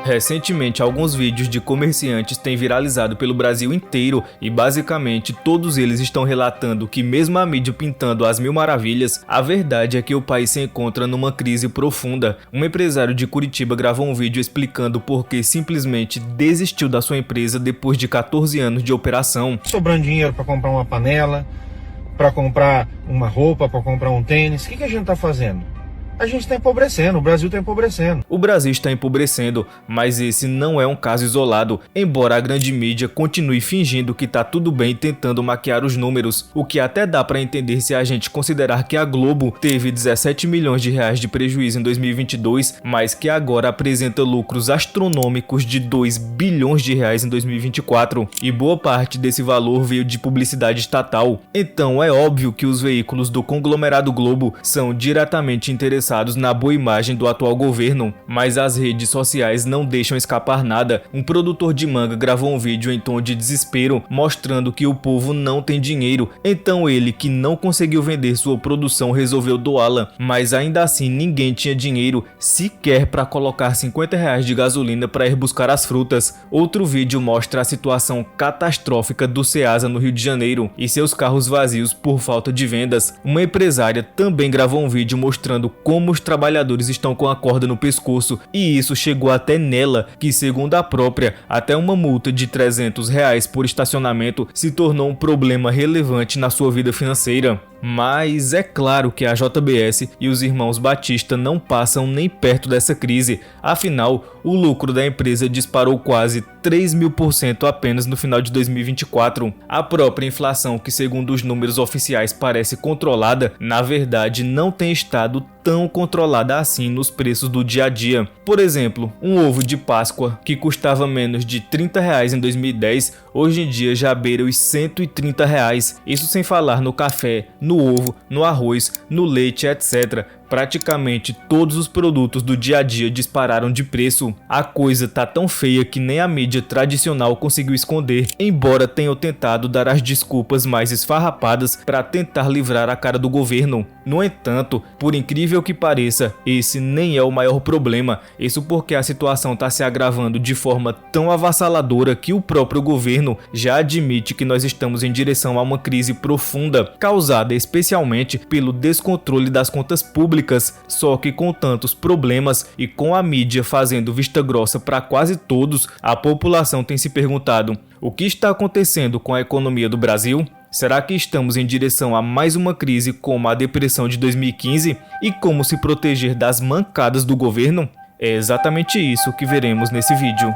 Recentemente, alguns vídeos de comerciantes têm viralizado pelo Brasil inteiro e basicamente todos eles estão relatando que mesmo a mídia pintando as mil maravilhas, a verdade é que o país se encontra numa crise profunda. Um empresário de Curitiba gravou um vídeo explicando por que simplesmente desistiu da sua empresa depois de 14 anos de operação. Sobrando dinheiro para comprar uma panela, para comprar uma roupa, para comprar um tênis, o que a gente está fazendo? A gente está empobrecendo, o Brasil está empobrecendo. O Brasil está empobrecendo, mas esse não é um caso isolado, embora a grande mídia continue fingindo que tá tudo bem tentando maquiar os números, o que até dá para entender se a gente considerar que a Globo teve 17 milhões de reais de prejuízo em 2022, mas que agora apresenta lucros astronômicos de 2 bilhões de reais em 2024, e boa parte desse valor veio de publicidade estatal. Então é óbvio que os veículos do conglomerado Globo são diretamente interessados na boa imagem do atual governo, mas as redes sociais não deixam escapar nada. Um produtor de manga gravou um vídeo em tom de desespero, mostrando que o povo não tem dinheiro, então ele, que não conseguiu vender sua produção, resolveu doá-la, mas ainda assim ninguém tinha dinheiro sequer para colocar 50 reais de gasolina para ir buscar as frutas. Outro vídeo mostra a situação catastrófica do Ceasa no Rio de Janeiro e seus carros vazios por falta de vendas. Uma empresária também gravou um vídeo mostrando como os trabalhadores estão com a corda no pescoço, e isso chegou até nela, que segundo a própria, até uma multa de 300 reais por estacionamento se tornou um problema relevante na sua vida financeira. Mas é claro que a JBS e os irmãos Batista não passam nem perto dessa crise, afinal, o lucro da empresa disparou quase 3.000% apenas no final de 2024. A própria inflação, que segundo os números oficiais parece controlada, na verdade não tem estado tão controlada assim nos preços do dia a dia. Por exemplo, um ovo de Páscoa, que custava menos de 30 reais em 2010, hoje em dia já beira os 130 reais, isso sem falar no café, no ovo, no arroz, no leite, etc. Praticamente todos os produtos do dia a dia dispararam de preço. A coisa tá tão feia que nem a mídia tradicional conseguiu esconder, embora tenham tentado dar as desculpas mais esfarrapadas para tentar livrar a cara do governo. No entanto, por incrível que pareça, esse nem é o maior problema, isso porque a situação está se agravando de forma tão avassaladora que o próprio governo já admite que nós estamos em direção a uma crise profunda, causada especialmente pelo descontrole das contas públicas. Só que com tantos problemas e com a mídia fazendo vista grossa para quase todos, a população tem se perguntado: o que está acontecendo com a economia do Brasil? Será que estamos em direção a mais uma crise como a depressão de 2015? E como se proteger das mancadas do governo? É exatamente isso que veremos nesse vídeo.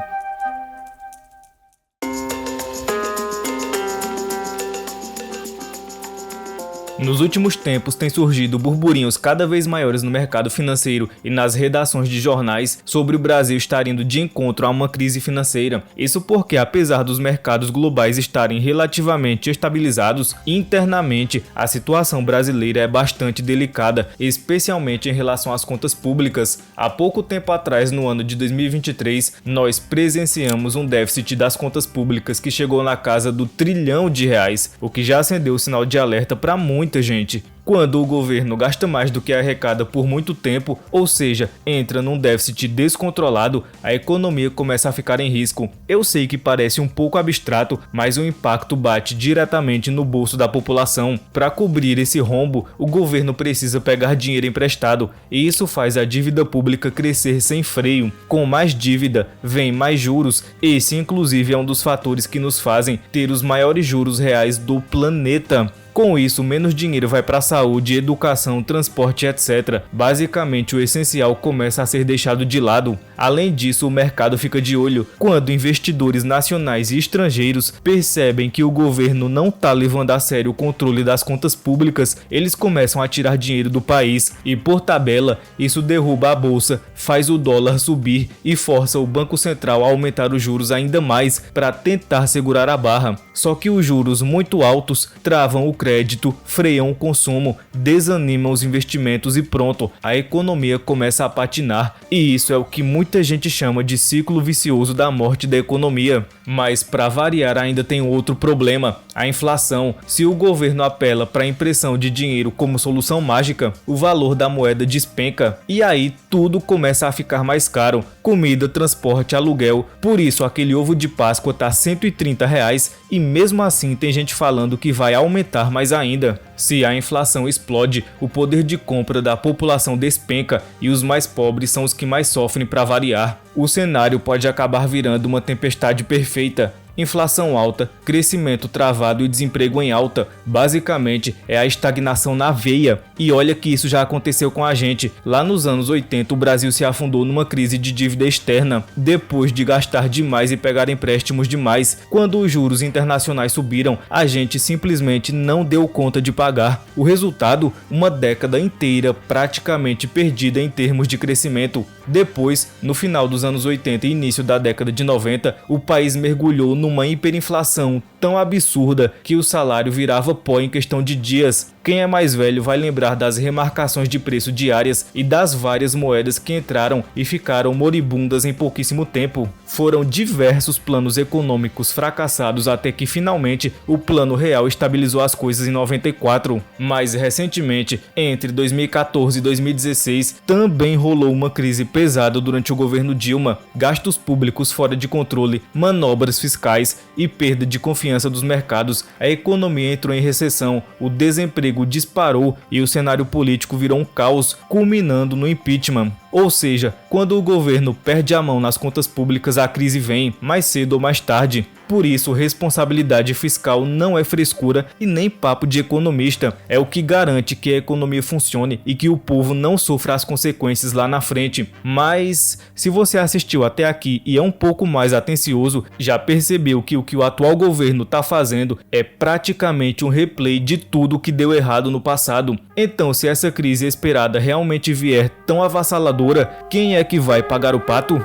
Nos últimos tempos têm surgido burburinhos cada vez maiores no mercado financeiro e nas redações de jornais sobre o Brasil estar indo de encontro a uma crise financeira. Isso porque, apesar dos mercados globais estarem relativamente estabilizados, internamente a situação brasileira é bastante delicada, especialmente em relação às contas públicas. Há pouco tempo atrás, no ano de 2023, nós presenciamos um déficit das contas públicas que chegou na casa do R$ 1 trilhão, o que já acendeu o sinal de alerta para muita gente. Quando o governo gasta mais do que arrecada por muito tempo, ou seja, entra num déficit descontrolado, a economia começa a ficar em risco. Eu sei que parece um pouco abstrato, mas o impacto bate diretamente no bolso da população. Para cobrir esse rombo, o governo precisa pegar dinheiro emprestado, e isso faz a dívida pública crescer sem freio. Com mais dívida, vem mais juros. Esse, inclusive, é um dos fatores que nos fazem ter os maiores juros reais do planeta. Com isso, menos dinheiro vai para a saúde, educação, transporte, etc. Basicamente, o essencial começa a ser deixado de lado. Além disso, o mercado fica de olho. Quando investidores nacionais e estrangeiros percebem que o governo não está levando a sério o controle das contas públicas, eles começam a tirar dinheiro do país. E por tabela, isso derruba a bolsa, faz o dólar subir e força o Banco Central a aumentar os juros ainda mais para tentar segurar a barra. Só que os juros muito altos travam o crédito, freiam o consumo, desanimam os investimentos e pronto, a economia começa a patinar, e isso é o que muita gente chama de ciclo vicioso da morte da economia. Mas para variar ainda tem outro problema, a inflação. Se o governo apela para a impressão de dinheiro como solução mágica, o valor da moeda despenca e aí tudo começa a ficar mais caro. Comida, transporte, aluguel. Por isso aquele ovo de Páscoa tá R$130 e mesmo assim tem gente falando que vai aumentar mais ainda. Se a inflação explode, o poder de compra da população despenca e os mais pobres são os que mais sofrem para variar. O cenário pode acabar virando uma tempestade perfeita. Inflação alta, crescimento travado e desemprego em alta. Basicamente é a estagnação na veia. E olha que isso já aconteceu com a gente. Lá nos anos 80 o Brasil se afundou numa crise de dívida externa, depois de gastar demais e pegar empréstimos demais. Quando os juros internacionais subiram, a gente simplesmente não deu conta de pagar. O resultado? Uma década inteira praticamente perdida em termos de crescimento. Depois, no final dos anos 80 e início da década de 90, o país mergulhou numa hiperinflação tão absurda que o salário virava pó em questão de dias. Quem é mais velho vai lembrar das remarcações de preço diárias e das várias moedas que entraram e ficaram moribundas em pouquíssimo tempo. Foram diversos planos econômicos fracassados até que finalmente o Plano Real estabilizou as coisas em 94. Mais recentemente, entre 2014 e 2016, também rolou uma crise pesada durante o governo Dilma, gastos públicos fora de controle, manobras fiscais e perda de confiança dos mercados. A economia entrou em recessão, o desemprego disparou e o cenário político virou um caos, culminando no impeachment. Ou seja, quando o governo perde a mão nas contas públicas, a crise vem, mais cedo ou mais tarde. Por isso, responsabilidade fiscal não é frescura e nem papo de economista. É o que garante que a economia funcione e que o povo não sofra as consequências lá na frente. Mas, se você assistiu até aqui e é um pouco mais atencioso, já percebeu que o atual governo está fazendo é praticamente um replay de tudo que deu errado no passado. Então, se essa crise esperada realmente vier tão avassaladora, quem é que vai pagar o pato?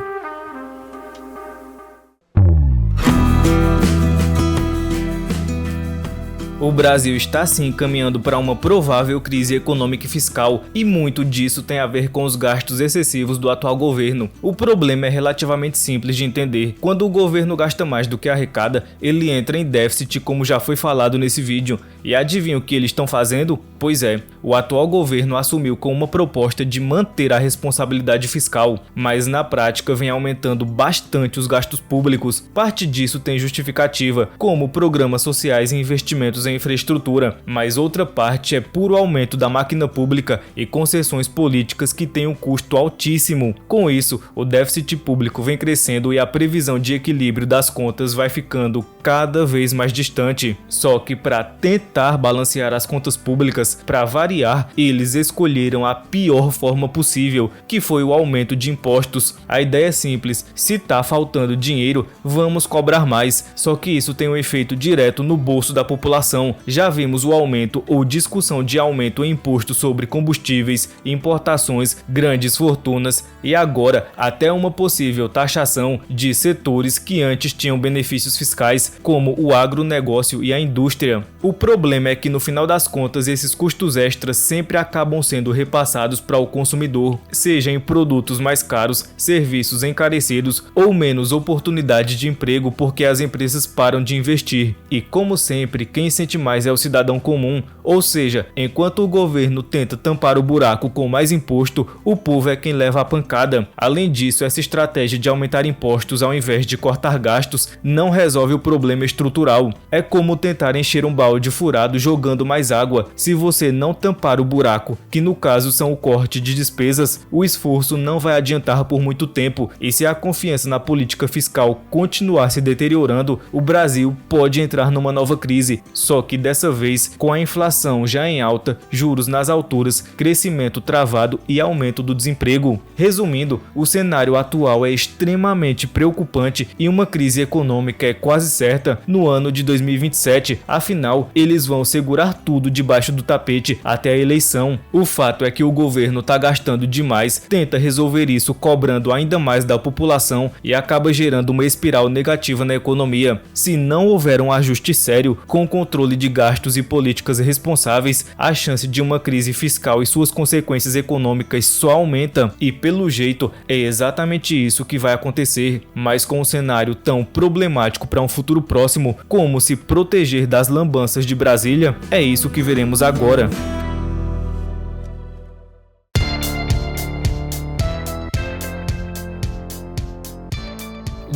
O Brasil está sim caminhando para uma provável crise econômica e fiscal, e muito disso tem a ver com os gastos excessivos do atual governo. O problema é relativamente simples de entender. Quando o governo gasta mais do que arrecada, ele entra em déficit, como já foi falado nesse vídeo. E adivinha o que eles estão fazendo? Pois é, o atual governo assumiu com uma proposta de manter a responsabilidade fiscal, mas na prática vem aumentando bastante os gastos públicos. Parte disso tem justificativa, como programas sociais e investimentos em infraestrutura, mas outra parte é puro aumento da máquina pública e concessões políticas que têm um custo altíssimo. Com isso, o déficit público vem crescendo e a previsão de equilíbrio das contas vai ficando cada vez mais distante. Só que para tentar balancear as contas públicas, para variar, eles escolheram a pior forma possível, que foi o aumento de impostos. A ideia é simples: se tá faltando dinheiro, vamos cobrar mais. Só que isso tem um efeito direto no bolso da população. Já vimos o aumento ou discussão de aumento em imposto sobre combustíveis, importações, grandes fortunas e agora até uma possível taxação de setores que antes tinham benefícios fiscais, como o agronegócio e a indústria. O problema é que no final das contas esses custos extras sempre acabam sendo repassados para o consumidor, seja em produtos mais caros, serviços encarecidos ou menos oportunidade de emprego porque as empresas param de investir. E como sempre, quem sente mais é o cidadão comum, ou seja, enquanto o governo tenta tampar o buraco com mais imposto, o povo é quem leva a pancada. Além disso, essa estratégia de aumentar impostos ao invés de cortar gastos não resolve o problema estrutural. É como tentar encher um balde furado jogando mais água. Se você não tampar o buraco, que no caso são o corte de despesas, o esforço não vai adiantar por muito tempo, e se a confiança na política fiscal continuar se deteriorando, o Brasil pode entrar numa nova crise. Só que dessa vez com a inflação já em alta, juros nas alturas, crescimento travado e aumento do desemprego. Resumindo, o cenário atual é extremamente preocupante e uma crise econômica é quase certa no ano de 2027, afinal, eles eles vão segurar tudo debaixo do tapete até a eleição. O fato é que o governo tá gastando demais, tenta resolver isso cobrando ainda mais da população e acaba gerando uma espiral negativa na economia. Se não houver um ajuste sério, com controle de gastos e políticas responsáveis, a chance de uma crise fiscal e suas consequências econômicas só aumenta, e pelo jeito é exatamente isso que vai acontecer. Mas com um cenário tão problemático para um futuro próximo, como se proteger das lambanças de Brasília, é isso que veremos agora.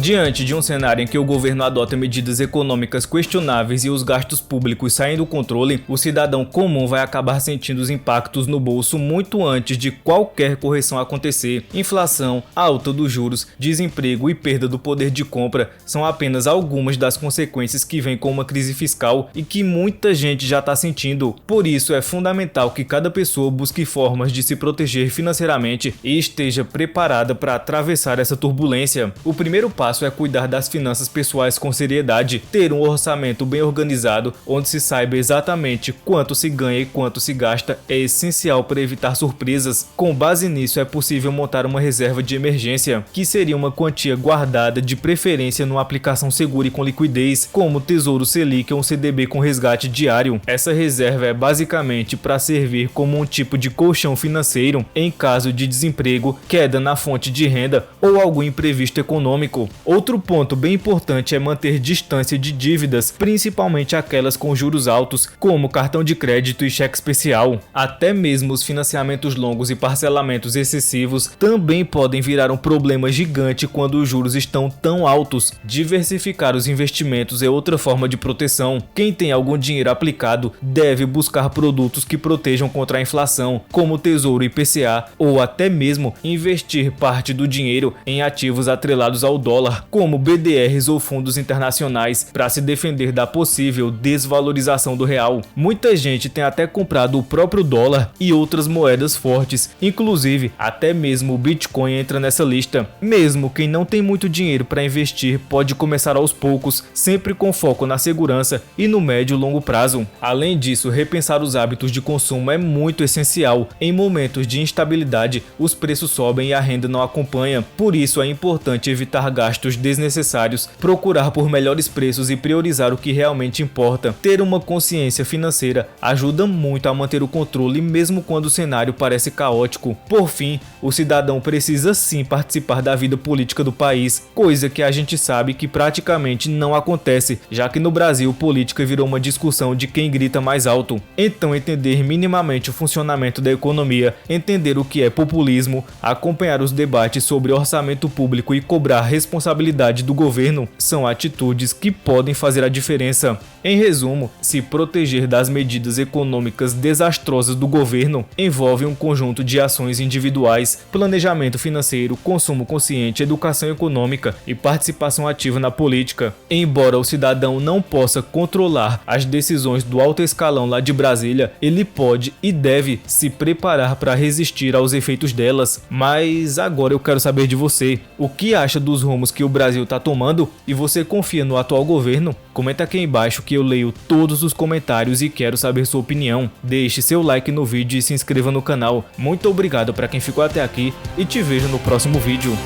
Diante de um cenário em que o governo adota medidas econômicas questionáveis e os gastos públicos saem do controle, o cidadão comum vai acabar sentindo os impactos no bolso muito antes de qualquer correção acontecer. Inflação, alta dos juros, desemprego e perda do poder de compra são apenas algumas das consequências que vêm com uma crise fiscal e que muita gente já está sentindo. Por isso é fundamental que cada pessoa busque formas de se proteger financeiramente e esteja preparada para atravessar essa turbulência. O primeiro passo é cuidar das finanças pessoais com seriedade, ter um orçamento bem organizado, onde se saiba exatamente quanto se ganha e quanto se gasta, é essencial para evitar surpresas. Com base nisso, é possível montar uma reserva de emergência, que seria uma quantia guardada de preferência numa aplicação segura e com liquidez, como Tesouro Selic ou um CDB com resgate diário. Essa reserva é basicamente para servir como um tipo de colchão financeiro em caso de desemprego, queda na fonte de renda ou algum imprevisto econômico. Outro ponto bem importante é manter distância de dívidas, principalmente aquelas com juros altos, como cartão de crédito e cheque especial. Até mesmo os financiamentos longos e parcelamentos excessivos também podem virar um problema gigante quando os juros estão tão altos. Diversificar os investimentos é outra forma de proteção. Quem tem algum dinheiro aplicado deve buscar produtos que protejam contra a inflação, como Tesouro IPCA, ou até mesmo investir parte do dinheiro em ativos atrelados ao dólar, como BDRs ou fundos internacionais, para se defender da possível desvalorização do real. Muita gente tem até comprado o próprio dólar e outras moedas fortes, inclusive até mesmo o Bitcoin entra nessa lista. Mesmo quem não tem muito dinheiro para investir pode começar aos poucos, sempre com foco na segurança e no médio e longo prazo. Além disso, repensar os hábitos de consumo é muito essencial. Em momentos de instabilidade, os preços sobem e a renda não acompanha. Por isso é importante evitar gastos desnecessários, procurar por melhores preços e priorizar o que realmente importa. Ter uma consciência financeira ajuda muito a manter o controle mesmo quando o cenário parece caótico. Por fim, o cidadão precisa sim participar da vida política do país, coisa que a gente sabe que praticamente não acontece, já que no Brasil política virou uma discussão de quem grita mais alto. Então entender minimamente o funcionamento da economia, entender o que é populismo, acompanhar os debates sobre orçamento público e cobrar responsabilidade do governo são atitudes que podem fazer a diferença. Em resumo, se proteger das medidas econômicas desastrosas do governo envolve um conjunto de ações individuais, planejamento financeiro, consumo consciente, educação econômica e participação ativa na política. Embora o cidadão não possa controlar as decisões do alto escalão lá de Brasília, ele pode e deve se preparar para resistir aos efeitos delas. Mas agora eu quero saber de você. O que acha dos rumos que o Brasil está tomando e você confia no atual governo? Comenta aqui embaixo que eu leio todos os comentários e quero saber sua opinião. Deixe seu like no vídeo e se inscreva no canal. Muito obrigado para quem ficou até aqui e te vejo no próximo vídeo.